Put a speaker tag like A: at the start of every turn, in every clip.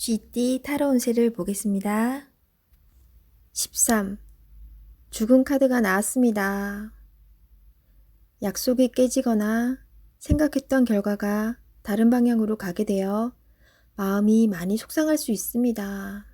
A: 쥐띠 타로 운세를 보겠습니다. 13. 죽은 카드가 나왔습니다. 약속이 깨지거나 생각했던 결과가 다른 방향으로 가게 되어 마음이 많이 속상할 수 있습니다.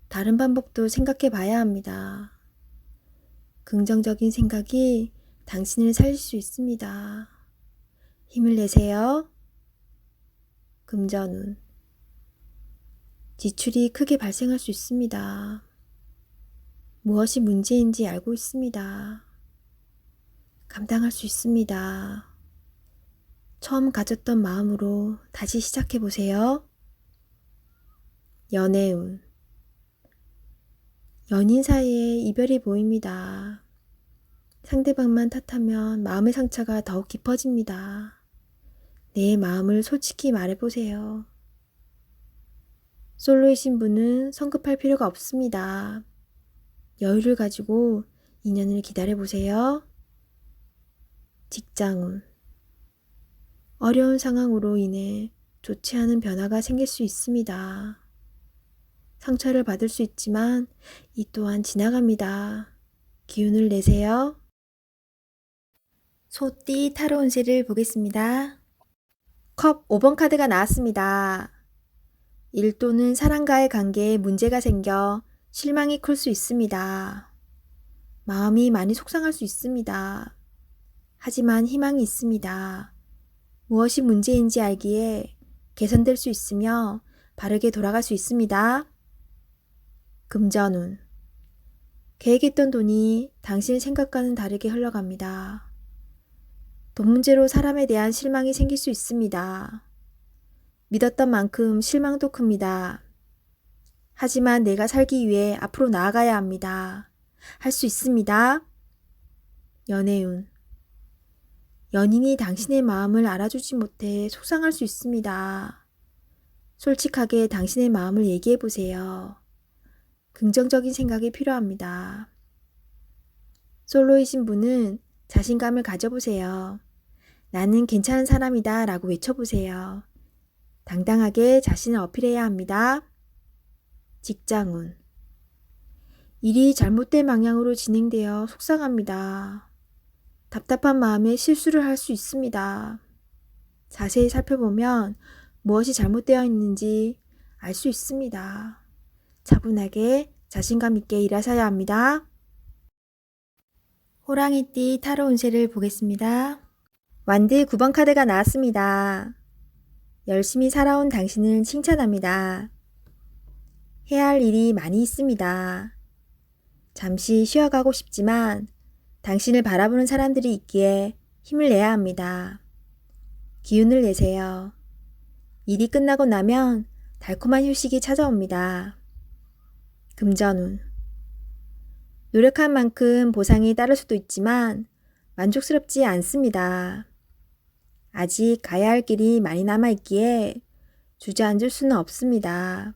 A: 다른 방법도 생각해 봐야 합니다. 긍정적인 생각이 당신을 살릴 수 있습니다. 힘을 내세요. 금전운. 지출이 크게 발생할 수 있습니다. 무엇이 문제인지 알고 있습니다. 감당할 수 있습니다. 처음 가졌던 마음으로 다시 시작해 보세요. 연애운. 연인 사이에 이별이 보입니다. 상대방만 탓하면 마음의 상처가 더욱 깊어집니다. 내 마음을 솔직히 말해보세요. 솔로이신 분은 성급할 필요가 없습니다. 여유를 가지고 인연을 기다려보세요. 직장운. 어려운 상황으로 인해 좋지 않은 변화가 생길 수 있습니다. 상처를 받을 수 있지만 이 또한 지나갑니다. 기운을 내세요. 소띠 타로 운세를 보겠습니다. 컵 5번 카드가 나왔습니다. 일 또는 사람과의 관계에 문제가 생겨 실망이 클 수 있습니다. 마음이 많이 속상할 수 있습니다. 하지만 희망이 있습니다. 무엇이 문제인지 알기에 개선될 수 있으며 바르게 돌아갈 수 있습니다. 금전운. 계획했던 돈이 당신 생각과는 다르게 흘러갑니다. 돈 문제로 사람에 대한 실망이 생길 수 있습니다. 믿었던 만큼 실망도 큽니다. 하지만 내가 살기 위해 앞으로 나아가야 합니다. 할 수 있습니다. 연애운. 연인이 당신의 마음을 알아주지 못해 속상할 수 있습니다. 솔직하게 당신의 마음을 얘기해 보세요. 긍정적인 생각이 필요합니다. 솔로이신 분은 자신감을 가져보세요. 나는 괜찮은 사람이다 라고 외쳐보세요. 당당하게 자신을 어필해야 합니다. 직장운. 일이 잘못된 방향으로 진행되어 속상합니다. 답답한 마음에 실수를 할 수 있습니다. 자세히 살펴보면 무엇이 잘못되어 있는지 알 수 있습니다. 차분하게 자신감 있게 일하셔야 합니다. 호랑이띠 타로 운세를 보겠습니다. 완드 9번 카드가 나왔습니다. 열심히 살아온 당신을 칭찬합니다. 해야 할 일이 많이 있습니다. 잠시 쉬어가고 싶지만 당신을 바라보는 사람들이 있기에 힘을 내야 합니다. 기운을 내세요. 일이 끝나고 나면 달콤한 휴식이 찾아옵니다. 금전운. 노력한 만큼 보상이 따를 수도 있지만 만족스럽지 않습니다. 아직 가야 할 길이 많이 남아있기에 주저앉을 수는 없습니다.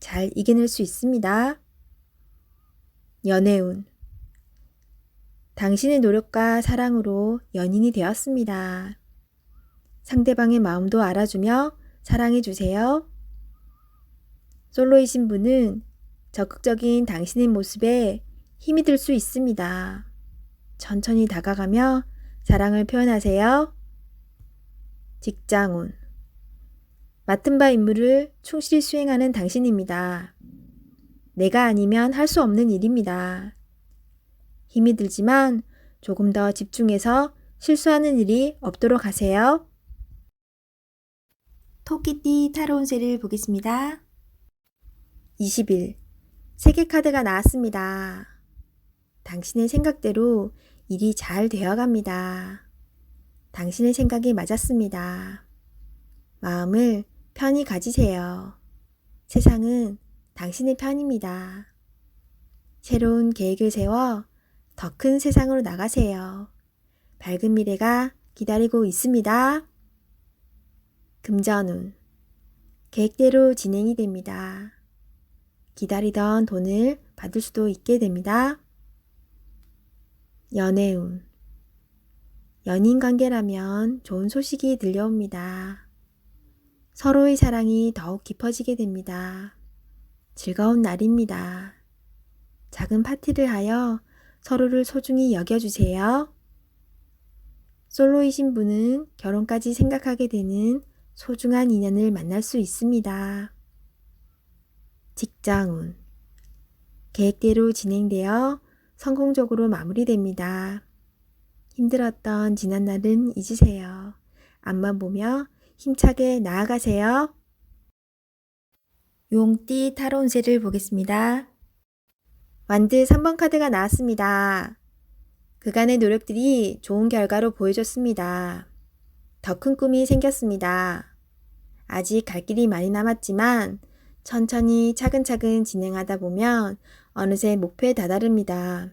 A: 잘 이겨낼 수 있습니다. 연애운. 당신의 노력과 사랑으로 연인이 되었습니다. 상대방의 마음도 알아주며 사랑해주세요. 솔로이신 분은 적극적인 당신의 모습에 힘이 들 수 있습니다. 천천히 다가가며 사랑을 표현하세요. 직장운. 맡은 바 임무를 충실히 수행하는 당신입니다. 내가 아니면 할 수 없는 일입니다. 힘이 들지만 조금 더 집중해서 실수하는 일이 없도록 하세요. 토끼띠 타로 운세를 보겠습니다. 20일. 세계 카드가 나왔습니다. 당신의 생각대로 일이 잘 되어갑니다. 당신의 생각이 맞았습니다. 마음을 편히 가지세요. 세상은 당신의 편입니다. 새로운 계획을 세워 더 큰 세상으로 나가세요. 밝은 미래가 기다리고 있습니다. 금전운. 계획대로 진행이 됩니다. 기다리던 돈을 받을 수도 있게 됩니다. 연애운. 연인 관계라면 좋은 소식이 들려옵니다. 서로의 사랑이 더욱 깊어지게 됩니다. 즐거운 날입니다. 작은 파티를 하여 서로를 소중히 여겨주세요. 솔로이신 분은 결혼까지 생각하게 되는 소중한 인연을 만날 수 있습니다. 직장운. 계획대로 진행되어 성공적으로 마무리됩니다. 힘들었던 지난날은 잊으세요. 앞만 보며 힘차게 나아가세요. 용띠 타로 운세를 보겠습니다. 완드 3번 카드가 나왔습니다. 그간의 노력들이 좋은 결과로 보여줬습니다. 더 큰 꿈이 생겼습니다. 아직 갈 길이 많이 남았지만 천천히 차근차근 진행하다 보면 어느새 목표에 다다릅니다.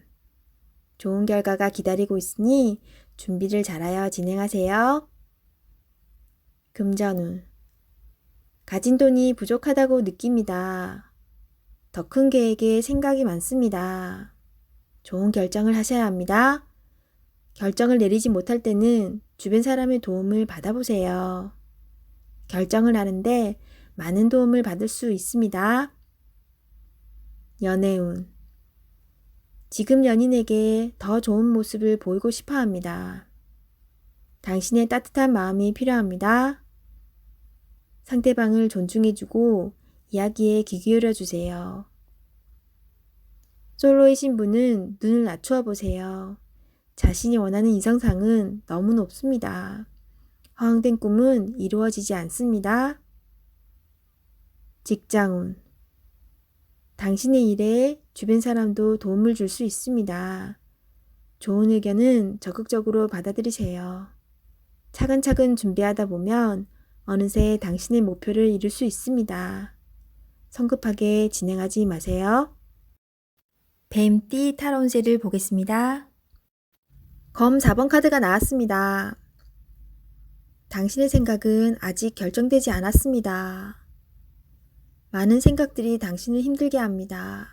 A: 좋은 결과가 기다리고 있으니 준비를 잘하여 진행하세요. 금전운. 가진 돈이 부족하다고 느낍니다. 더 큰 계획에 생각이 많습니다. 좋은 결정을 하셔야 합니다. 결정을 내리지 못할 때는 주변 사람의 도움을 받아보세요. 결정을 하는데 많은 도움을 받을 수 있습니다. 연애운. 지금 연인에게 더 좋은 모습을 보이고 싶어 합니다. 당신의 따뜻한 마음이 필요합니다. 상대방을 존중해주고 이야기에 귀 기울여 주세요. 솔로이신 분은 눈을 낮추어 보세요. 자신이 원하는 이성상은 너무 높습니다. 허황된 꿈은 이루어지지 않습니다. 직장운. 당신의 일에 주변 사람도 도움을 줄 수 있습니다. 좋은 의견은 적극적으로 받아들이세요. 차근차근 준비하다 보면 어느새 당신의 목표를 이룰 수 있습니다. 성급하게 진행하지 마세요. 뱀띠 타로 운세를 보겠습니다. 검 4번 카드가 나왔습니다. 당신의 생각은 아직 결정되지 않았습니다. 많은 생각들이 당신을 힘들게 합니다.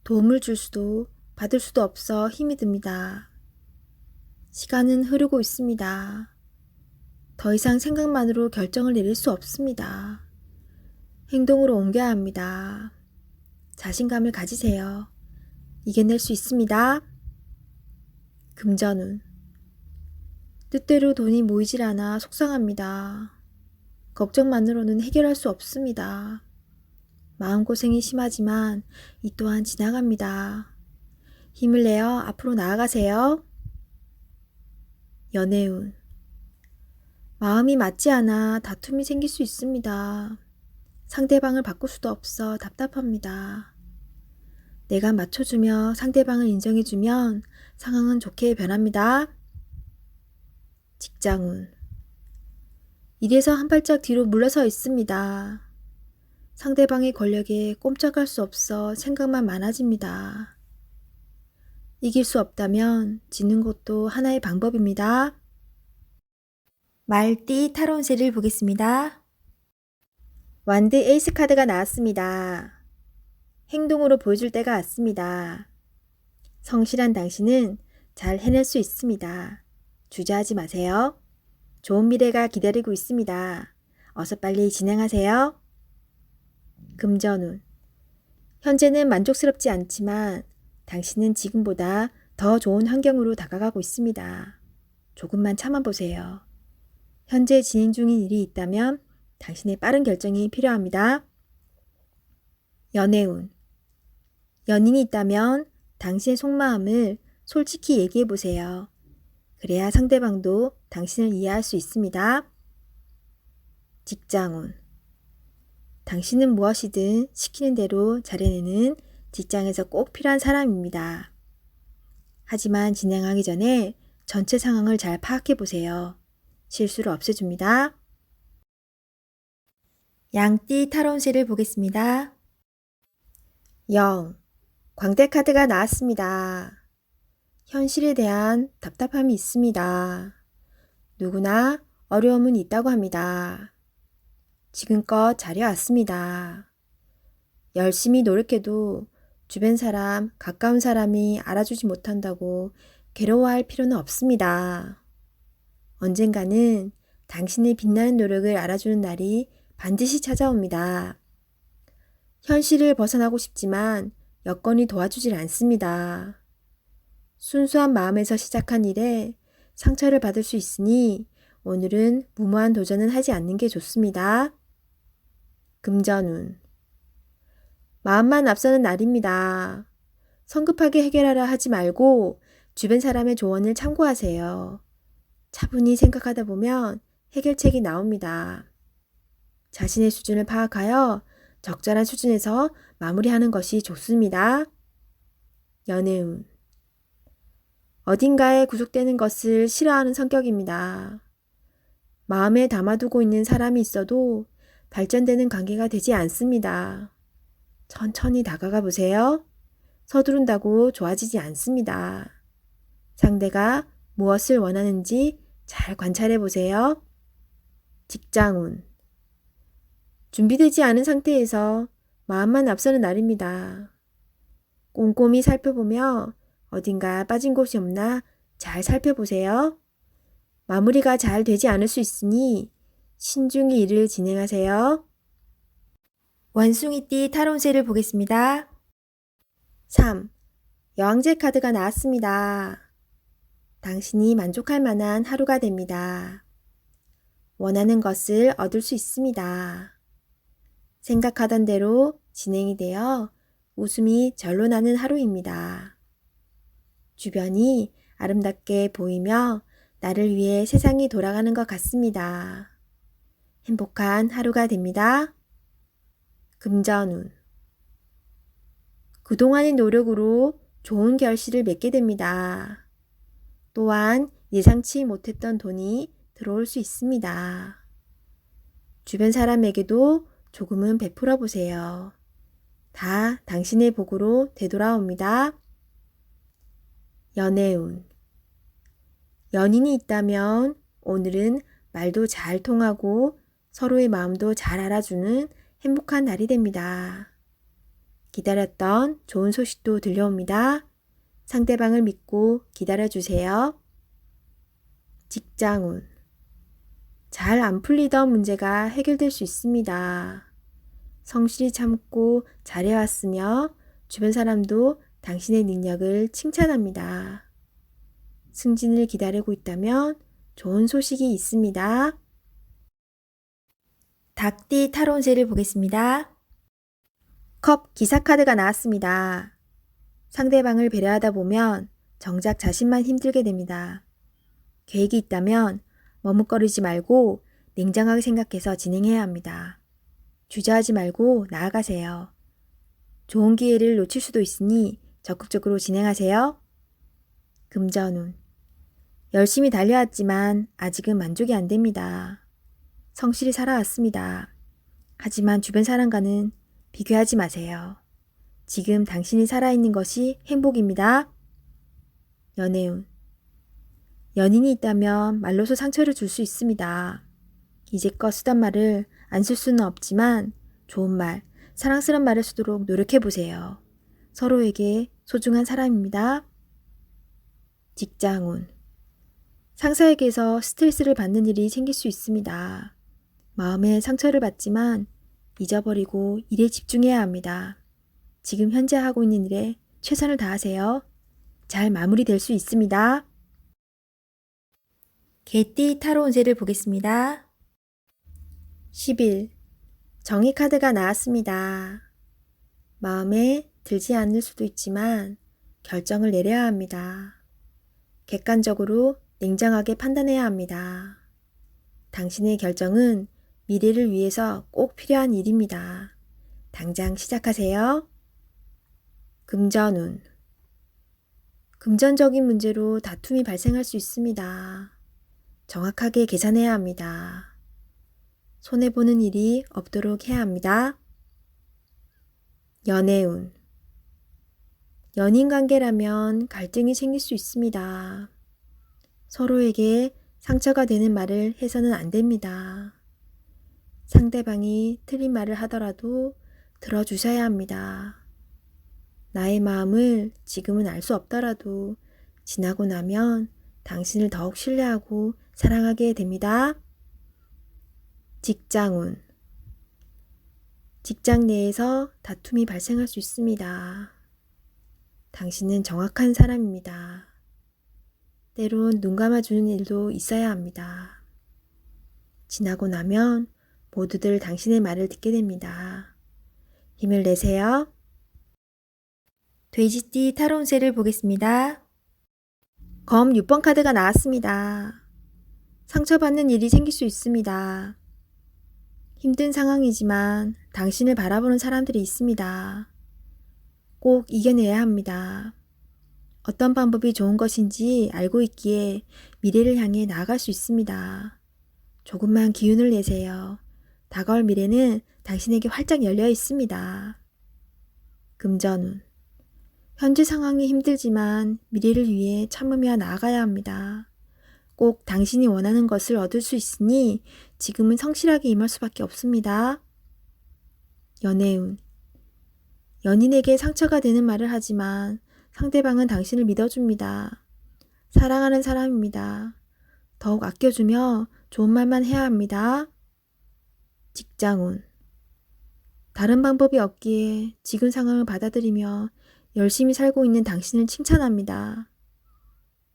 A: 도움을 줄 수도 받을 수도 없어 힘이 듭니다. 시간은 흐르고 있습니다. 더 이상 생각만으로 결정을 내릴 수 없습니다. 행동으로 옮겨야 합니다. 자신감을 가지세요. 이겨낼 수 있습니다. 금전운. 뜻대로 돈이 모이질 않아 속상합니다. 걱정만으로는 해결할 수 없습니다. 마음고생이 심하지만 이 또한 지나갑니다. 힘을 내어 앞으로 나아가세요. 연애운. 마음이 맞지 않아 다툼이 생길 수 있습니다. 상대방을 바꿀 수도 없어 답답합니다. 내가 맞춰주며 상대방을 인정해주면 상황은 좋게 변합니다. 직장운. 일에서 한 발짝 뒤로 물러서 있습니다. 상대방의 권력에 꼼짝할 수 없어 생각만 많아집니다. 이길 수 없다면 지는 것도 하나의 방법입니다. 말띠 타로 운세를 보겠습니다. 완드 에이스 카드가 나왔습니다. 행동으로 보여줄 때가 왔습니다. 성실한 당신은 잘 해낼 수 있습니다. 주저하지 마세요. 좋은 미래가 기다리고 있습니다. 어서 빨리 진행하세요. 금전운. 현재는 만족스럽지 않지만 당신은 지금보다 더 좋은 환경으로 다가가고 있습니다. 조금만 참아보세요. 현재 진행 중인 일이 있다면 당신의 빠른 결정이 필요합니다. 연애운. 연인이 있다면 당신의 속마음을 솔직히 얘기해보세요. 그래야 상대방도 당신을 이해할 수 있습니다. 직장운. 당신은 무엇이든 시키는 대로 잘해내는 직장에서 꼭 필요한 사람입니다. 하지만 진행하기 전에 전체 상황을 잘 파악해 보세요. 실수를 없애줍니다. 양띠 타로 운세를 보겠습니다. 영. 광대 카드가 나왔습니다. 현실에 대한 답답함이 있습니다. 누구나 어려움은 있다고 합니다. 지금껏 잘해왔습니다. 열심히 노력해도 주변 사람, 가까운 사람이 알아주지 못한다고 괴로워할 필요는 없습니다. 언젠가는 당신의 빛나는 노력을 알아주는 날이 반드시 찾아옵니다. 현실을 벗어나고 싶지만 여건이 도와주질 않습니다. 순수한 마음에서 시작한 일에 상처를 받을 수 있으니 오늘은 무모한 도전은 하지 않는 게 좋습니다. 금전운. 마음만 앞서는 날입니다. 성급하게 해결하려 하지 말고 주변 사람의 조언을 참고하세요. 차분히 생각하다 보면 해결책이 나옵니다. 자신의 수준을 파악하여 적절한 수준에서 마무리하는 것이 좋습니다. 연애운. 어딘가에 구속되는 것을 싫어하는 성격입니다. 마음에 담아두고 있는 사람이 있어도 발전되는 관계가 되지 않습니다. 천천히 다가가 보세요. 서두른다고 좋아지지 않습니다. 상대가 무엇을 원하는지 잘 관찰해 보세요. 직장운. 준비되지 않은 상태에서 마음만 앞서는 날입니다. 꼼꼼히 살펴보며 어딘가 빠진 곳이 없나 잘 살펴보세요. 마무리가 잘 되지 않을 수 있으니 신중히 일을 진행하세요. 원숭이띠 타로운세를 보겠습니다. 3. 여왕제 카드가 나왔습니다. 당신이 만족할 만한 하루가 됩니다. 원하는 것을 얻을 수 있습니다. 생각하던 대로 진행이 되어 웃음이 절로 나는 하루입니다. 주변이 아름답게 보이며 나를 위해 세상이 돌아가는 것 같습니다. 행복한 하루가 됩니다. 금전운. 그동안의 노력으로 좋은 결실을 맺게 됩니다. 또한 예상치 못했던 돈이 들어올 수 있습니다. 주변 사람에게도 조금은 베풀어 보세요. 다 당신의 복으로 되돌아옵니다. 연애운. 연인이 있다면 오늘은 말도 잘 통하고 서로의 마음도 잘 알아주는 행복한 날이 됩니다. 기다렸던 좋은 소식도 들려옵니다. 상대방을 믿고 기다려주세요. 직장운. 잘 안 풀리던 문제가 해결될 수 있습니다. 성실히 참고 잘해왔으며 주변 사람도 당신의 능력을 칭찬합니다. 승진을 기다리고 있다면 좋은 소식이 있습니다. 닭띠 타로운세를 보겠습니다. 컵 기사 카드가 나왔습니다. 상대방을 배려하다 보면 정작 자신만 힘들게 됩니다. 계획이 있다면 머뭇거리지 말고 냉정하게 생각해서 진행해야 합니다. 주저하지 말고 나아가세요. 좋은 기회를 놓칠 수도 있으니 적극적으로 진행하세요. 금전운. 열심히 달려왔지만 아직은 만족이 안 됩니다. 성실히 살아왔습니다. 하지만 주변 사람과는 비교하지 마세요. 지금 당신이 살아있는 것이 행복입니다. 연애운. 연인이 있다면 말로서 상처를 줄 수 있습니다. 이제껏 쓰던 말을 안 쓸 수는 없지만 좋은 말, 사랑스러운 말을 쓰도록 노력해보세요. 서로에게 소중한 사람입니다. 직장운. 상사에게서 스트레스를 받는 일이 생길 수 있습니다. 마음에 상처를 받지만 잊어버리고 일에 집중해야 합니다. 지금 현재 하고 있는 일에 최선을 다하세요. 잘 마무리될 수 있습니다. 개띠 타로운세를 보겠습니다. 10일 정의 카드가 나왔습니다. 마음에 들지 않을 수도 있지만 결정을 내려야 합니다. 객관적으로 냉정하게 판단해야 합니다. 당신의 결정은 미래를 위해서 꼭 필요한 일입니다. 당장 시작하세요. 금전운. 금전적인 문제로 다툼이 발생할 수 있습니다. 정확하게 계산해야 합니다. 손해보는 일이 없도록 해야 합니다. 연애운. 연인 관계라면 갈등이 생길 수 있습니다. 서로에게 상처가 되는 말을 해서는 안 됩니다. 상대방이 틀린 말을 하더라도 들어주셔야 합니다. 나의 마음을 지금은 알 수 없더라도 지나고 나면 당신을 더욱 신뢰하고 사랑하게 됩니다. 직장운. 직장 내에서 다툼이 발생할 수 있습니다. 당신은 정확한 사람입니다. 때론 눈 감아주는 일도 있어야 합니다. 지나고 나면 모두들 당신의 말을 듣게 됩니다. 힘을 내세요. 돼지띠 타로 운세를 보겠습니다. 검 6번 카드가 나왔습니다. 상처받는 일이 생길 수 있습니다. 힘든 상황이지만 당신을 바라보는 사람들이 있습니다. 꼭 이겨내야 합니다. 어떤 방법이 좋은 것인지 알고 있기에 미래를 향해 나아갈 수 있습니다. 조금만 기운을 내세요. 다가올 미래는 당신에게 활짝 열려 있습니다. 금전운. 현재 상황이 힘들지만 미래를 위해 참으며 나아가야 합니다. 꼭 당신이 원하는 것을 얻을 수 있으니 지금은 성실하게 임할 수밖에 없습니다. 연애운. 연인에게 상처가 되는 말을 하지만 상대방은 당신을 믿어줍니다. 사랑하는 사람입니다. 더욱 아껴주며 좋은 말만 해야 합니다. 직장운. 다른 방법이 없기에 지금 상황을 받아들이며 열심히 살고 있는 당신을 칭찬합니다.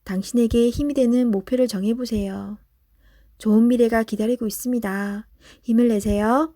A: 당신에게 힘이 되는 목표를 정해보세요. 좋은 미래가 기다리고 있습니다. 힘을 내세요.